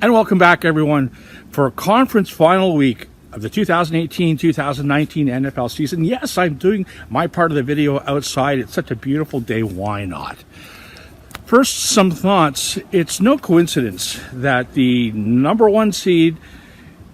And welcome back, everyone, for conference final week of the 2018-2019 NFL season. Yes, I'm doing my part of the video outside. It's such a beautiful day. Why not? First, some thoughts. It's no coincidence that the number one seed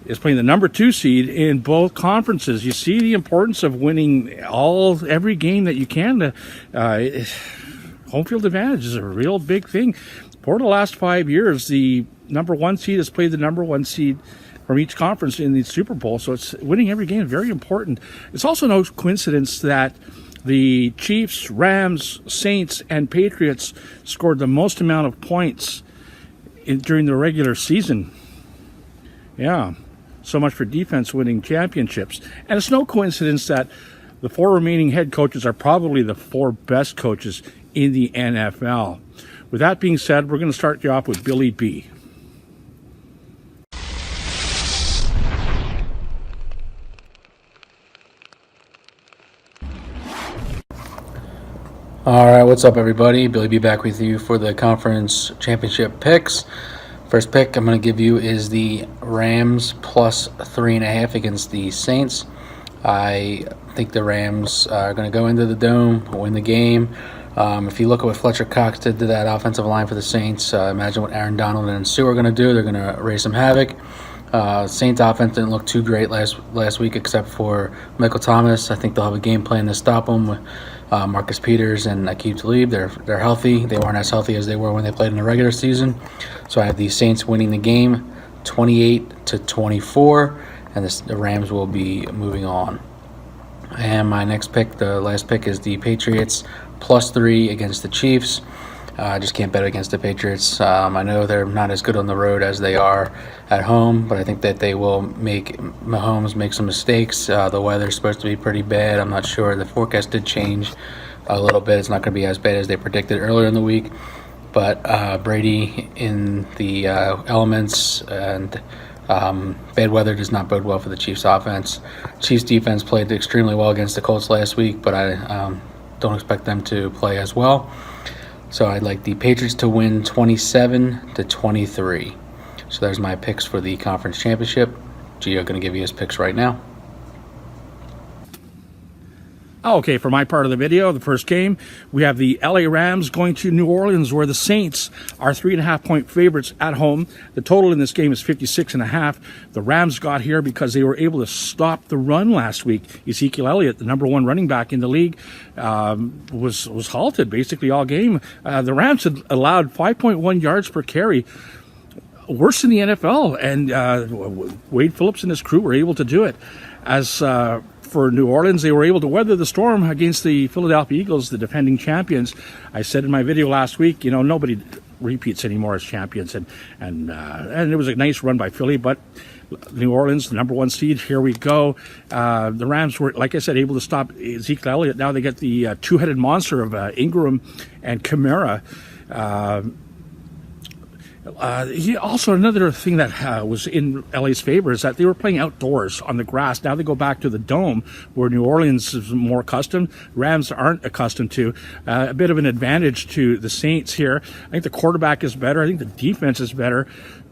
is playing the number two seed in both conferences. You see the importance of winning every game that you can. Home field advantage is a real big thing. For the last 5 years, the number one seed has played the number one seed from each conference in the Super Bowl, so it's winning every game is very important. It's also no coincidence that the Chiefs, Rams, Saints, and Patriots scored the most amount of points during the regular season. Yeah, so much for defense winning championships. And it's no coincidence that the four remaining head coaches are probably the four best coaches in the NFL. With that being said, we're going to start you off with Billy B. All right, what's up, everybody? Billy B back with you for the conference championship picks. First pick I'm going to give you is the Rams plus 3.5 against the Saints. I think the Rams are going to go into the Dome, win the game. If you look at what Fletcher Cox did to that offensive line for the Saints, imagine what Aaron Donald and Sue are going to do. They're going to raise some havoc. Saints offense didn't look too great last week except for Michael Thomas. I think they'll have a game plan to stop him with Marcus Peters and Aqib Talib. They're healthy. They weren't as healthy as they were when they played in the regular season. So I have the Saints winning the game 28-24, and the Rams will be moving on. And my next pick, the last pick, is the Patriots plus 3 against the Chiefs. I just can't bet against the Patriots. I know they're not as good on the road as they are at home, but I think that they will make Mahomes make some mistakes. The weather's supposed to be pretty bad. I'm not sure. The forecast did change a little bit. It's not going to be as bad as they predicted earlier in the week. But Brady in the elements and bad weather does not bode well for the Chiefs offense. Chiefs defense played extremely well against the Colts last week, but I don't expect them to play as well. So I'd like the Patriots to win 27-23. So there's my picks for the conference championship. Gio going to give you his picks right now. Okay, for my part of the video, the first game, we have the LA Rams going to New Orleans, where the Saints are 3.5-point favorites at home. The total in this game is 56.5. The Rams got here because they were able to stop the run last week. Ezekiel Elliott, the number one running back in the league, was halted basically all game. The Rams had allowed 5.1 yards per carry, worse than the NFL, and Wade Phillips and his crew were able to do it. As for New Orleans, they were able to weather the storm against the Philadelphia Eagles, the defending champions. I said in my video last week, nobody repeats anymore as champions, and it was a nice run by Philly, but New Orleans, the number one seed, here we go. The Rams were, like I said, able to stop Ezekiel Elliott. Now they get the two-headed monster of Ingram and Kamara. Another thing that was in LA's favor is that they were playing outdoors on the grass. Now they go back to the Dome, where New Orleans is more accustomed. Rams aren't accustomed to. A bit of an advantage to the Saints here. I think the quarterback is better. I think the defense is better.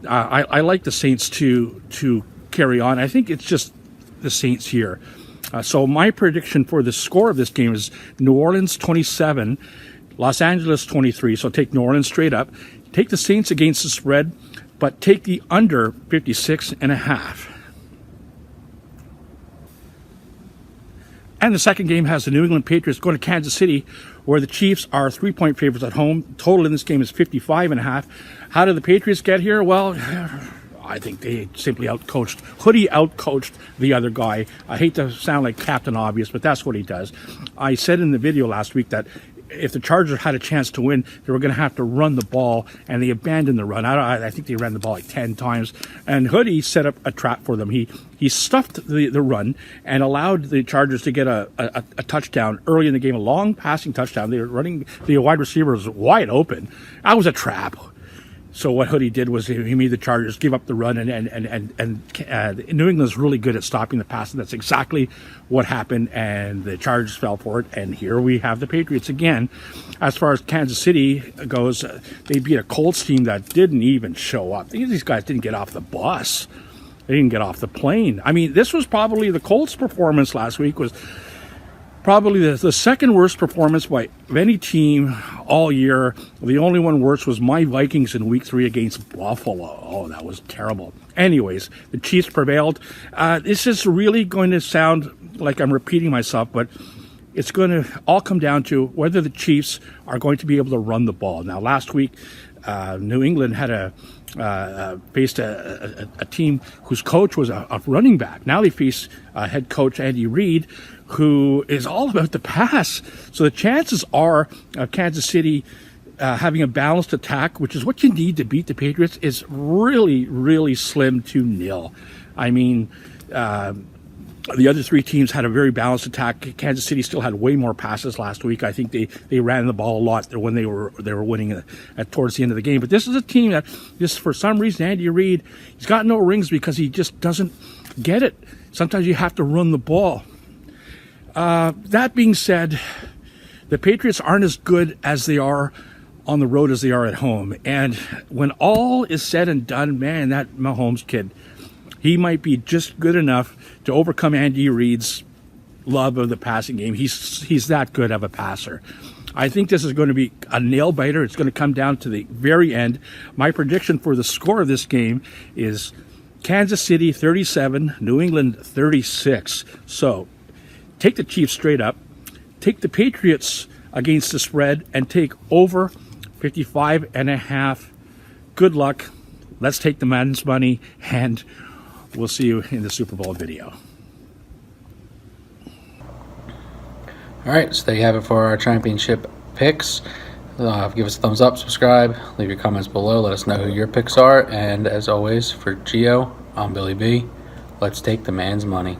I like the Saints to carry on. I think it's just the Saints here. So my prediction for the score of this game is New Orleans 27, Los Angeles 23. So take New Orleans straight up. Take the Saints against the spread, but take the under 56.5. And the second game has the New England Patriots going to Kansas City, where the Chiefs are 3-point favorites at home. Total in this game is 55.5. How did the Patriots get here? Well, I think they simply outcoached. Hoodie outcoached the other guy. I hate to sound like Captain Obvious, but that's what he does. I said in the video last week that if the Chargers had a chance to win, they were going to have to run the ball, and they abandoned the run. I think they ran the ball like 10 times, and Hoodie set up a trap for them. He stuffed the run and allowed the Chargers to get a touchdown early in the game, a long passing touchdown. They were running, the wide receiver was wide open. That was a trap. So what Hoodie did was he made the Chargers give up the run, and New England's really good at stopping the pass, and that's exactly what happened, and the Chargers fell for it, and here we have the Patriots again. As far as Kansas City goes, they beat a Colts team that didn't even show up. These guys didn't get off the bus. They didn't get off the plane. I mean, this was probably the Colts' performance last week was probably the second worst performance by any team all year. The only one worse was my Vikings in week 3 against Buffalo. Oh, that was terrible. Anyways, the Chiefs prevailed. This is really going to sound like I'm repeating myself, but it's going to all come down to whether the Chiefs are going to be able to run the ball. Now, last week, New England had faced a team whose coach was a running back. Now they face head coach Andy Reid, who is all about the pass. So the chances are Kansas City having a balanced attack, which is what you need to beat the Patriots, is really, really slim to nil. I mean, the other 3 teams had a very balanced attack. Kansas City still had way more passes last week. I think they ran the ball a lot when they were winning towards the end of the game. But this is a team that just for some reason Andy Reid, he's got no rings because he just doesn't get it. Sometimes you have to run the ball. That being said, the Patriots aren't as good as they are on the road as they are at home. And when all is said and done, man, that Mahomes kid, he might be just good enough to overcome Andy Reid's love of the passing game. He's that good of a passer. I think this is going to be a nail biter. It's going to come down to the very end. My prediction for the score of this game is Kansas City 37, New England 36. So take the Chiefs straight up, take the Patriots against the spread, and take over 55.5. Good luck. Let's take the man's money, and we'll see you in the Super Bowl video. All right, so there you have it for our championship picks. Give us a thumbs up, subscribe, leave your comments below. Let us know who your picks are. And as always, for Gio, I'm Billy B. Let's take the man's money.